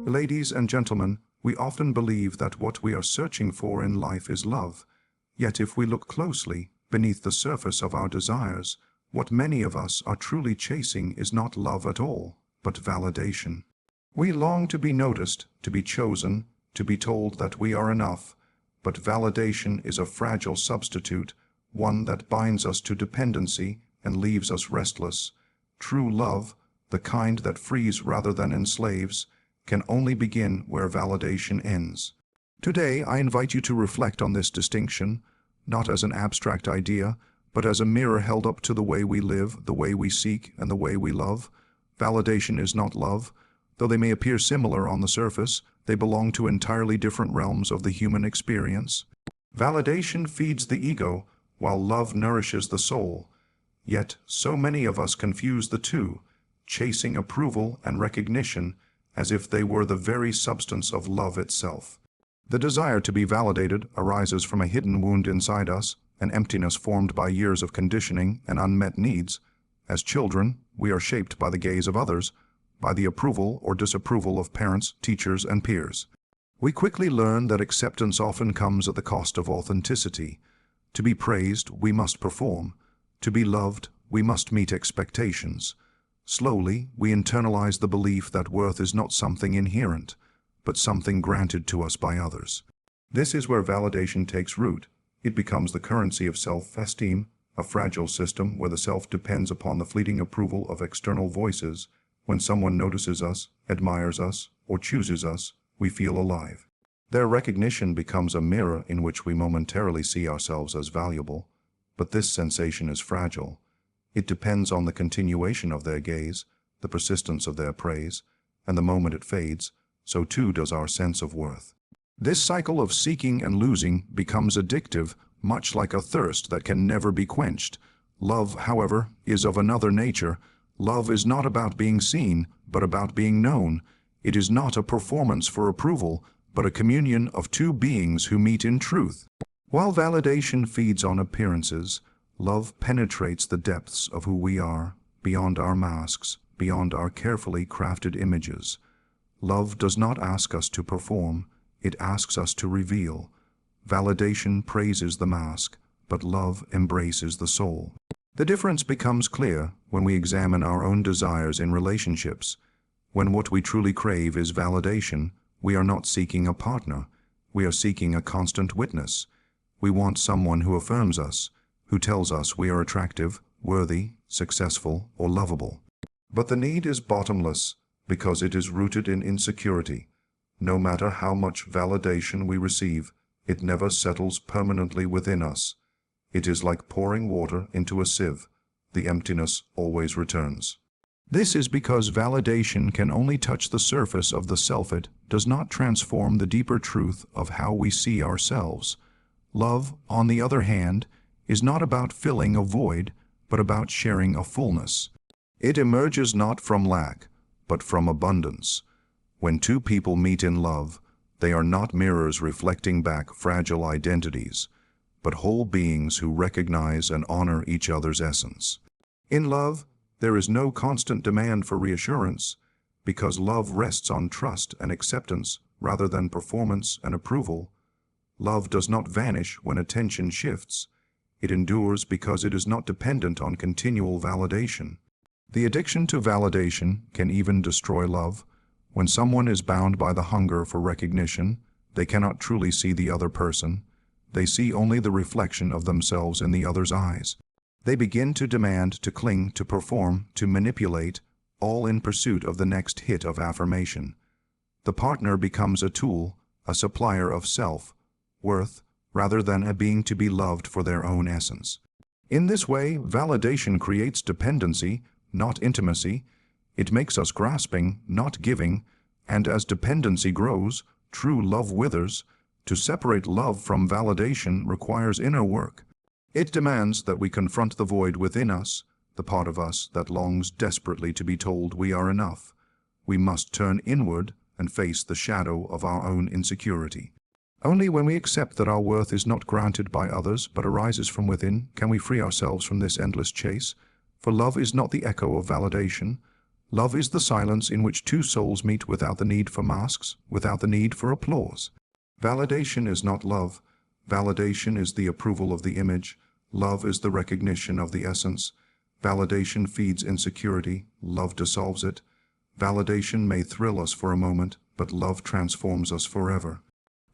Ladies and gentlemen, we often believe that what we are searching for in life is love. Yet if we look closely, beneath the surface of our desires, what many of us are truly chasing is not love at all, but validation. We long to be noticed, to be chosen, to be told that we are enough, but validation is a fragile substitute, one that binds us to dependency and leaves us restless. True love, the kind that frees rather than enslaves, can only begin where validation ends. Today, I invite you to reflect on this distinction, not as an abstract idea, but as a mirror held up to the way we live, the way we seek, and the way we love. Validation is not love. Though they may appear similar on the surface, they belong to entirely different realms of the human experience. Validation feeds the ego, while love nourishes the soul. Yet, so many of us confuse the two, chasing approval and recognition as if they were the very substance of love itself. The desire to be validated arises from a hidden wound inside us, an emptiness formed by years of conditioning and unmet needs. As children, we are shaped by the gaze of others, by the approval or disapproval of parents, teachers, and peers. We quickly learn that acceptance often comes at the cost of authenticity. To be praised, we must perform. To be loved, we must meet expectations. Slowly, we internalize the belief that worth is not something inherent, but something granted to us by others. This is where validation takes root. It becomes the currency of self-esteem, a fragile system where the self depends upon the fleeting approval of external voices. When someone notices us, admires us, or chooses us, we feel alive. Their recognition becomes a mirror in which we momentarily see ourselves as valuable, but this sensation is fragile. It depends on the continuation of their gaze, the persistence of their praise, and the moment it fades, so too does our sense of worth. This cycle of seeking and losing becomes addictive, much like a thirst that can never be quenched. Love, however, is of another nature. Love is not about being seen, but about being known. It is not a performance for approval, but a communion of two beings who meet in truth. While validation feeds on appearances, love penetrates the depths of who we are, beyond our masks, beyond our carefully crafted images. Love does not ask us to perform, it asks us to reveal. Validation praises the mask, but love embraces the soul. The difference becomes clear when we examine our own desires in relationships. When what we truly crave is validation, we are not seeking a partner, we are seeking a constant witness. We want someone who affirms us, who tells us we are attractive, worthy, successful, or lovable. But the need is bottomless because it is rooted in insecurity. No matter how much validation we receive, it never settles permanently within us. It is like pouring water into a sieve. The emptiness always returns. This is because validation can only touch the surface of the self. It does not transform the deeper truth of how we see ourselves. Love, on the other hand, is not about filling a void, but about sharing a fullness. It emerges not from lack, but from abundance. When two people meet in love, they are not mirrors reflecting back fragile identities, but whole beings who recognize and honor each other's essence. In love, there is no constant demand for reassurance, because love rests on trust and acceptance rather than performance and approval. Love does not vanish when attention shifts. It endures because it is not dependent on continual validation. The addiction to validation can even destroy love. When someone is bound by the hunger for recognition, they cannot truly see the other person. They see only the reflection of themselves in the other's eyes. They begin to demand, to cling, to perform, to manipulate, all in pursuit of the next hit of affirmation. The partner becomes a tool, a supplier of self-worth, rather than a being to be loved for their own essence. In this way, validation creates dependency, not intimacy. It makes us grasping, not giving, and as dependency grows, true love withers. To separate love from validation requires inner work. It demands that we confront the void within us, the part of us that longs desperately to be told we are enough. We must turn inward and face the shadow of our own insecurity. Only when we accept that our worth is not granted by others but arises from within can we free ourselves from this endless chase. For love is not the echo of validation. Love is the silence in which two souls meet without the need for masks, without the need for applause. Validation is not love. Validation is the approval of the image. Love is the recognition of the essence. Validation feeds insecurity. Love dissolves it. Validation may thrill us for a moment, but love transforms us forever.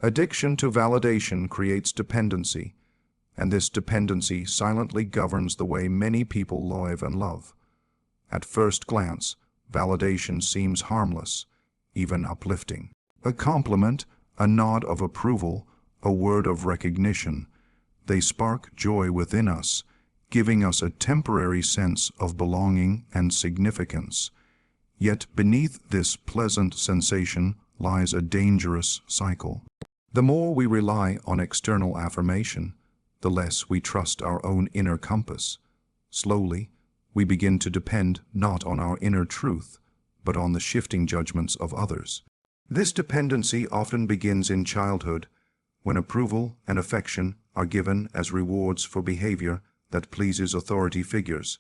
Addiction to validation creates dependency, and this dependency silently governs the way many people live and love. At first glance, validation seems harmless, even uplifting. A compliment, a nod of approval, a word of recognition, they spark joy within us, giving us a temporary sense of belonging and significance. Yet beneath this pleasant sensation lies a dangerous cycle. The more we rely on external affirmation, the less we trust our own inner compass. Slowly, we begin to depend not on our inner truth, but on the shifting judgments of others. This dependency often begins in childhood, when approval and affection are given as rewards for behavior that pleases authority figures.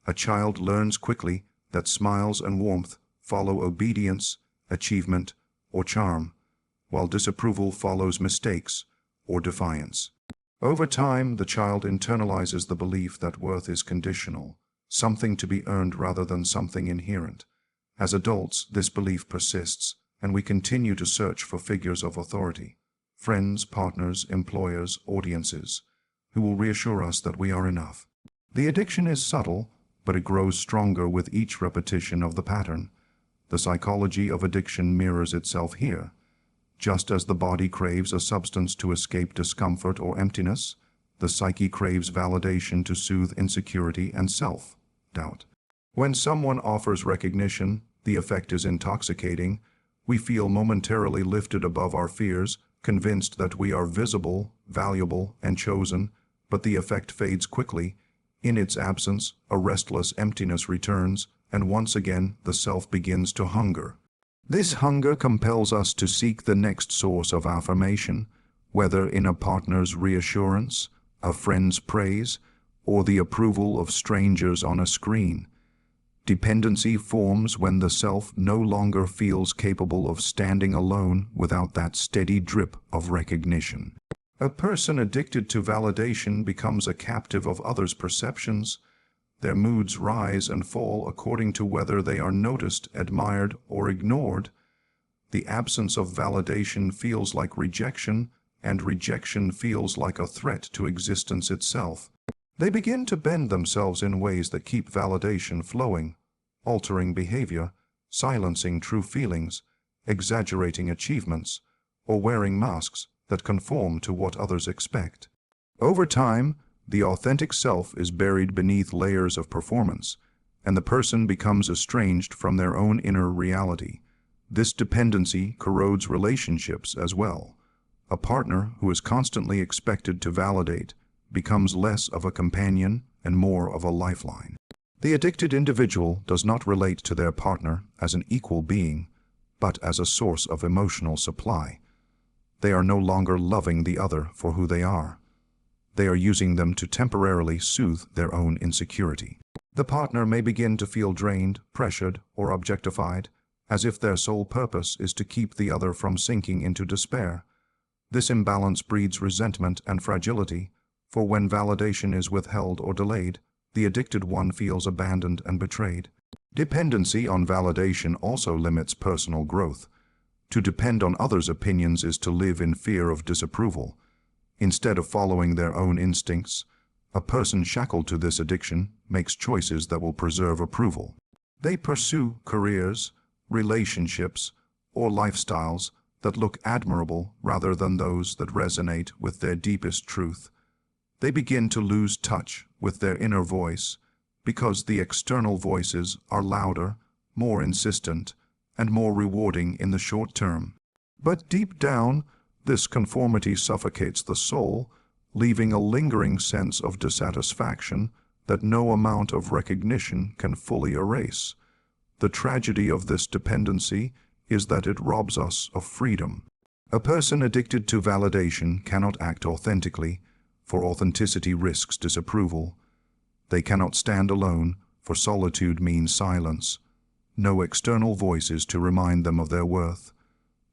A child learns quickly that smiles and warmth follow obedience, achievement, or charm, while disapproval follows mistakes or defiance. Over time, the child internalizes the belief that worth is conditional, something to be earned rather than something inherent. As adults, this belief persists, and we continue to search for figures of authority, friends, partners, employers, audiences, who will reassure us that we are enough. The addiction is subtle, but it grows stronger with each repetition of the pattern. The psychology of addiction mirrors itself here. Just as the body craves a substance to escape discomfort or emptiness, the psyche craves validation to soothe insecurity and self-doubt. When someone offers recognition, the effect is intoxicating. We feel momentarily lifted above our fears, convinced that we are visible, valuable, and chosen, but the effect fades quickly. In its absence, a restless emptiness returns, and once again the self begins to hunger. This hunger compels us to seek the next source of affirmation, whether in a partner's reassurance, a friend's praise, or the approval of strangers on a screen. Dependency forms when the self no longer feels capable of standing alone without that steady drip of recognition. A person addicted to validation becomes a captive of others' perceptions. Their moods rise and fall according to whether they are noticed, admired, or ignored. The absence of validation feels like rejection, and rejection feels like a threat to existence itself. They begin to bend themselves in ways that keep validation flowing, altering behavior, silencing true feelings, exaggerating achievements, or wearing masks that conform to what others expect. Over time, the authentic self is buried beneath layers of performance, and the person becomes estranged from their own inner reality. This dependency corrodes relationships as well. A partner who is constantly expected to validate becomes less of a companion and more of a lifeline. The addicted individual does not relate to their partner as an equal being, but as a source of emotional supply. They are no longer loving the other for who they are. They are using them to temporarily soothe their own insecurity. The partner may begin to feel drained, pressured, or objectified, as if their sole purpose is to keep the other from sinking into despair. This imbalance breeds resentment and fragility, for when validation is withheld or delayed, the addicted one feels abandoned and betrayed. Dependency on validation also limits personal growth. To depend on others' opinions is to live in fear of disapproval. Instead of following their own instincts, a person shackled to this addiction makes choices that will preserve approval. They pursue careers, relationships, or lifestyles that look admirable rather than those that resonate with their deepest truth. They begin to lose touch with their inner voice because the external voices are louder, more insistent, and more rewarding in the short term. But deep down, this conformity suffocates the soul, leaving a lingering sense of dissatisfaction that no amount of recognition can fully erase. The tragedy of this dependency is that it robs us of freedom. A person addicted to validation cannot act authentically, for authenticity risks disapproval. They cannot stand alone, for solitude means silence. no external voices to remind them of their worth.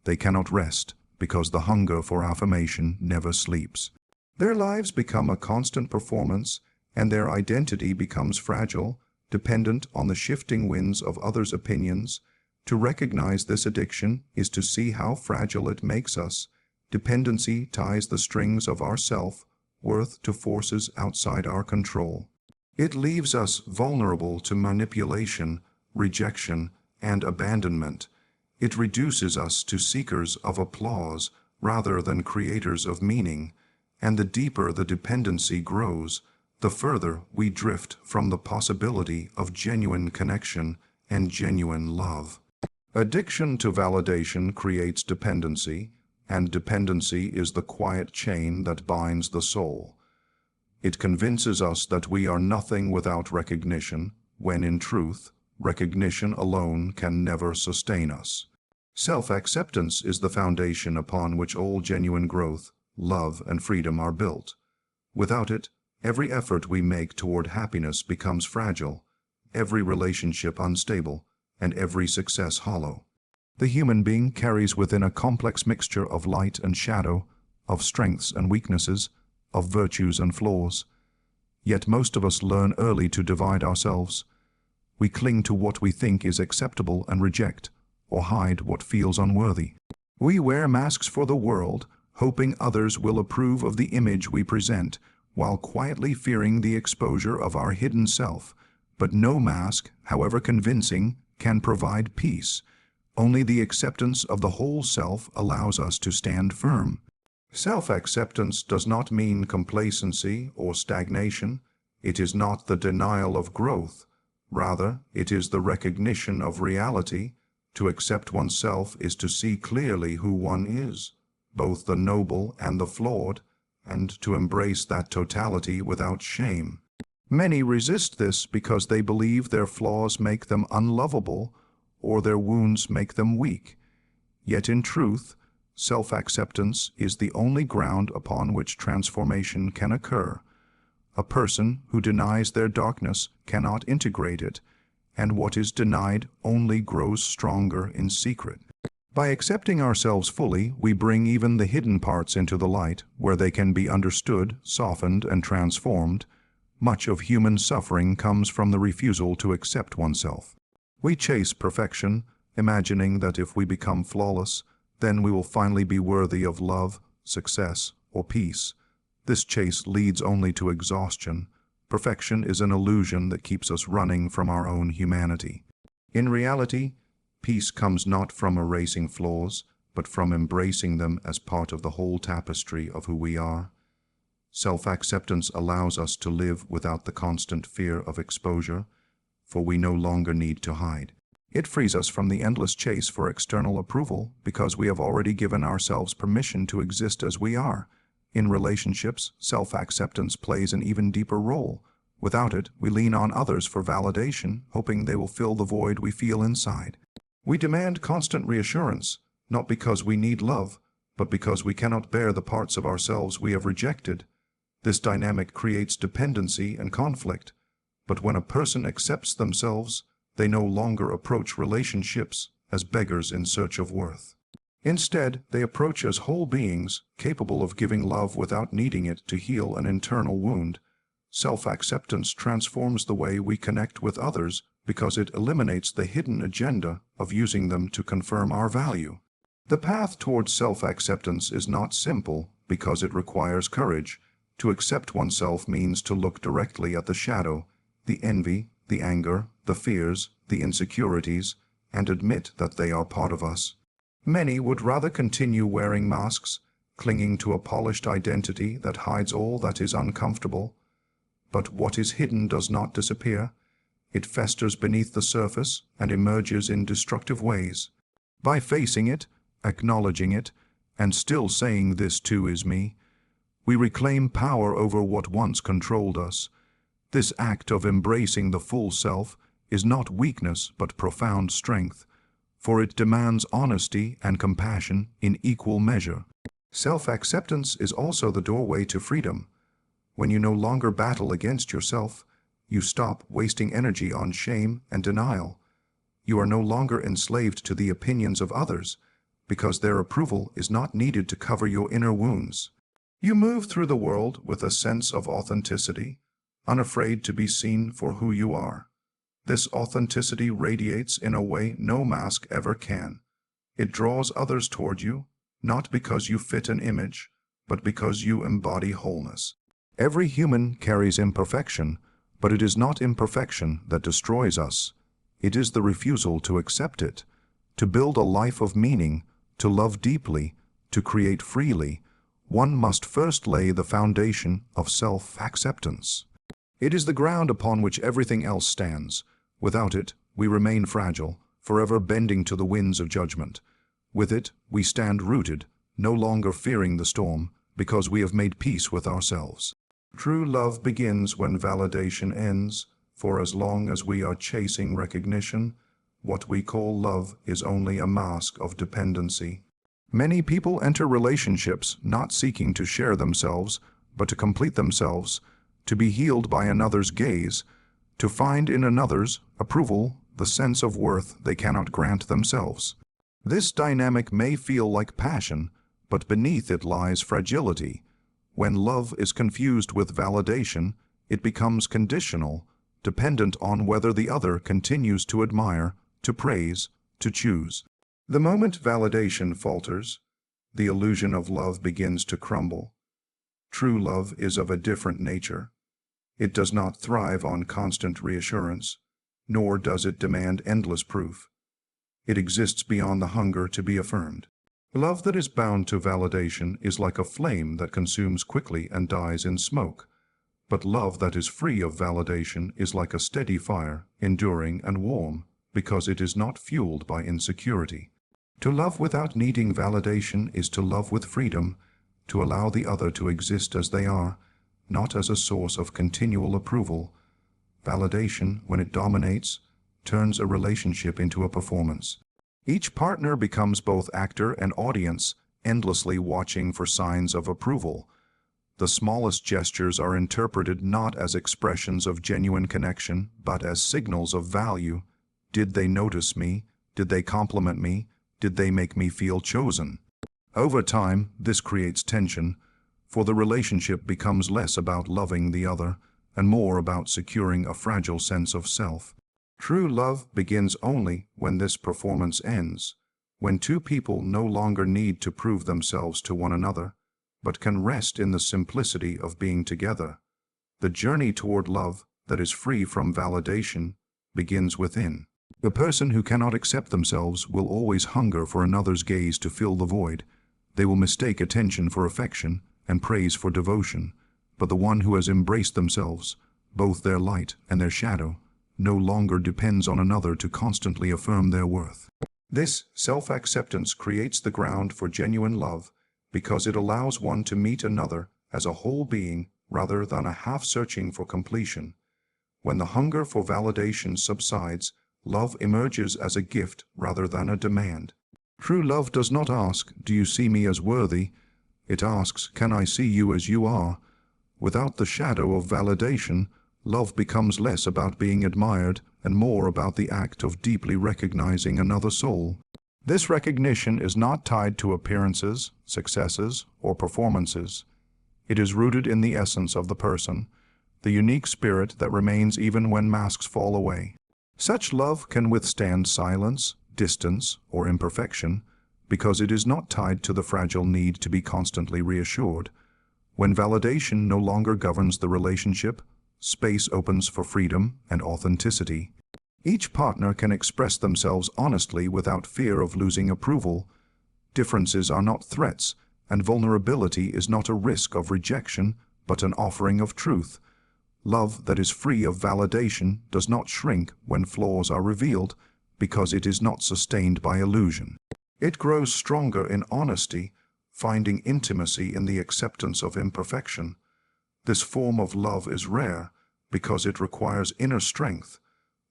They cannot rest because the hunger for affirmation never sleeps. Their lives become a constant performance, and their identity becomes fragile, dependent on the shifting winds of others' opinions. To recognize this addiction is to see how fragile it makes us. Dependency ties the strings of our self-worth to forces outside our control. It leaves us vulnerable to manipulation, rejection, and abandonment. It reduces us to seekers of applause rather than creators of meaning, and the deeper the dependency grows, the further we drift from the possibility of genuine connection and genuine love. Addiction to validation creates dependency, and dependency is the quiet chain that binds the soul. It convinces us that we are nothing without recognition, when in truth, recognition alone can never sustain us. Self-acceptance is the foundation upon which all genuine growth, love, and freedom are built. Without it, every effort we make toward happiness becomes fragile, every relationship unstable, and every success hollow. The human being carries within a complex mixture of light and shadow, of strengths and weaknesses, of virtues and flaws. Yet most of us learn early to divide ourselves. We cling to what we think is acceptable and reject, or hide what feels unworthy. We wear masks for the world, hoping others will approve of the image we present, while quietly fearing the exposure of our hidden self. But no mask, however convincing, can provide peace. Only the acceptance of the whole self allows us to stand firm. Self-acceptance does not mean complacency or stagnation. It is not the denial of growth. Rather, it is the recognition of reality. To accept oneself is to see clearly who one is, both the noble and the flawed, and to embrace that totality without shame. Many resist this because they believe their flaws make them unlovable or their wounds make them weak. Yet in truth, self-acceptance is the only ground upon which transformation can occur. A person who denies their darkness cannot integrate it, and what is denied only grows stronger in secret. By accepting ourselves fully, we bring even the hidden parts into the light, where they can be understood, softened, and transformed. Much of human suffering comes from the refusal to accept oneself. We chase perfection, imagining that if we become flawless, then we will finally be worthy of love, success, or peace. This chase leads only to exhaustion. Perfection is an illusion that keeps us running from our own humanity. In reality, peace comes not from erasing flaws, but from embracing them as part of the whole tapestry of who we are. Self-acceptance allows us to live without the constant fear of exposure, for we no longer need to hide. It frees us from the endless chase for external approval because we have already given ourselves permission to exist as we are. In relationships, self-acceptance plays an even deeper role. Without it, we lean on others for validation, hoping they will fill the void we feel inside. We demand constant reassurance, not because we need love, but because we cannot bear the parts of ourselves we have rejected. This dynamic creates dependency and conflict. But when a person accepts themselves, they no longer approach relationships as beggars in search of worth. Instead, they approach as whole beings, capable of giving love without needing it to heal an internal wound. Self-acceptance transforms the way we connect with others because it eliminates the hidden agenda of using them to confirm our value. The path towards self-acceptance is not simple because it requires courage. To accept oneself means to look directly at the shadow, the envy, the anger, the fears, the insecurities, and admit that they are part of us. Many would rather continue wearing masks, clinging to a polished identity that hides all that is uncomfortable. But what is hidden does not disappear. It festers beneath the surface and emerges in destructive ways. By facing it, acknowledging it, and still saying this too is me, we reclaim power over what once controlled us. This act of embracing the full self is not weakness but profound strength, for it demands honesty and compassion in equal measure. Self-acceptance is also the doorway to freedom. When you no longer battle against yourself, you stop wasting energy on shame and denial. You are no longer enslaved to the opinions of others, because their approval is not needed to cover your inner wounds. You move through the world with a sense of authenticity, unafraid to be seen for who you are. This authenticity radiates in a way no mask ever can. It draws others toward you, not because you fit an image, but because you embody wholeness. Every human carries imperfection, but it is not imperfection that destroys us. It is the refusal to accept it, to build a life of meaning, to love deeply, to create freely. One must first lay the foundation of self-acceptance. It is the ground upon which everything else stands. Without it, we remain fragile, forever bending to the winds of judgment. With it, we stand rooted, no longer fearing the storm, because we have made peace with ourselves. True love begins when validation ends, for as long as we are chasing recognition, what we call love is only a mask of dependency. Many people enter relationships not seeking to share themselves, but to complete themselves, to be healed by another's gaze, to find in another's approval the sense of worth they cannot grant themselves. This dynamic may feel like passion, but beneath it lies fragility. When love is confused with validation, it becomes conditional, dependent on whether the other continues to admire, to praise, to choose. The moment validation falters, the illusion of love begins to crumble. True love is of a different nature. It does not thrive on constant reassurance, nor does it demand endless proof. It exists beyond the hunger to be affirmed. Love that is bound to validation is like a flame that consumes quickly and dies in smoke. But love that is free of validation is like a steady fire, enduring and warm, because it is not fueled by insecurity. To love without needing validation is to love with freedom, to allow the other to exist as they are, not as a source of continual approval. Validation, when it dominates, turns a relationship into a performance. Each partner becomes both actor and audience, endlessly watching for signs of approval. The smallest gestures are interpreted not as expressions of genuine connection, but as signals of value. Did they notice me? Did they compliment me? Did they make me feel chosen? Over time, this creates tension, for the relationship becomes less about loving the other and more about securing a fragile sense of self. True love begins only when this performance ends, when two people no longer need to prove themselves to one another, but can rest in the simplicity of being together. The journey toward love that is free from validation begins within. The person who cannot accept themselves will always hunger for another's gaze to fill the void. They will mistake attention for affection and praise for devotion. But the one who has embraced themselves, both their light and their shadow, no longer depends on another to constantly affirm their worth. This self-acceptance creates the ground for genuine love because it allows one to meet another as a whole being rather than a half searching for completion. When the hunger for validation subsides, love emerges as a gift rather than a demand. True love does not ask, "Do you see me as worthy?" It asks, "Can I see you as you are?" Without the shadow of validation, love becomes less about being admired and more about the act of deeply recognizing another soul. This recognition is not tied to appearances, successes, or performances. It is rooted in the essence of the person, the unique spirit that remains even when masks fall away. Such love can withstand silence, distance, or imperfection because it is not tied to the fragile need to be constantly reassured. When validation no longer governs the relationship, space opens for freedom and authenticity. Each partner can express themselves honestly without fear of losing approval. Differences are not threats, and vulnerability is not a risk of rejection, but an offering of truth. Love that is free of validation does not shrink when flaws are revealed, because it is not sustained by illusion. It grows stronger in honesty, finding intimacy in the acceptance of imperfection. This form of love is rare because it requires inner strength.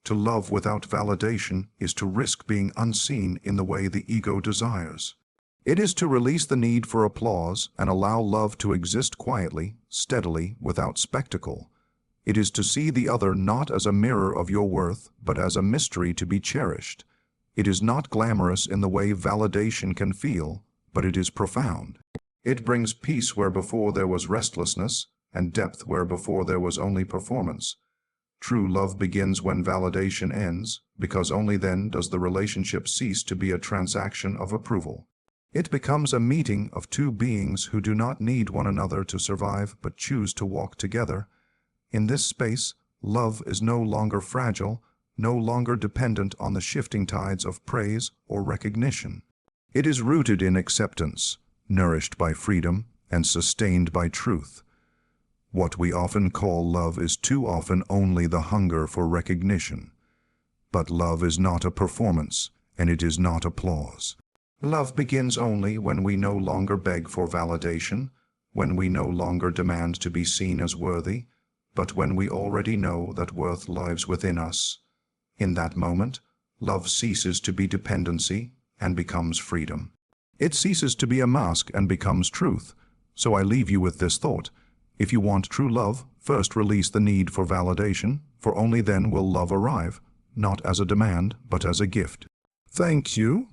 To love without validation is to risk being unseen in the way the ego desires. It is to release the need for applause and allow love to exist quietly, steadily, without spectacle. It is to see the other not as a mirror of your worth, but as a mystery to be cherished. It is not glamorous in the way validation can feel, but it is profound. It brings peace where before there was restlessness, and depth where before there was only performance. True love begins when validation ends, because only then does the relationship cease to be a transaction of approval. It becomes a meeting of two beings who do not need one another to survive but choose to walk together. In this space, love is no longer fragile, no longer dependent on the shifting tides of praise or recognition. It is rooted in acceptance, nourished by freedom, and sustained by truth. What we often call love is too often only the hunger for recognition. But love is not a performance, and it is not applause. Love begins only when we no longer beg for validation, when we no longer demand to be seen as worthy, but when we already know that worth lies within us. In that moment, love ceases to be dependency and becomes freedom. It ceases to be a mask and becomes truth. So I leave you with this thought. If you want true love, first release the need for validation, for only then will love arrive, not as a demand, but as a gift. Thank you.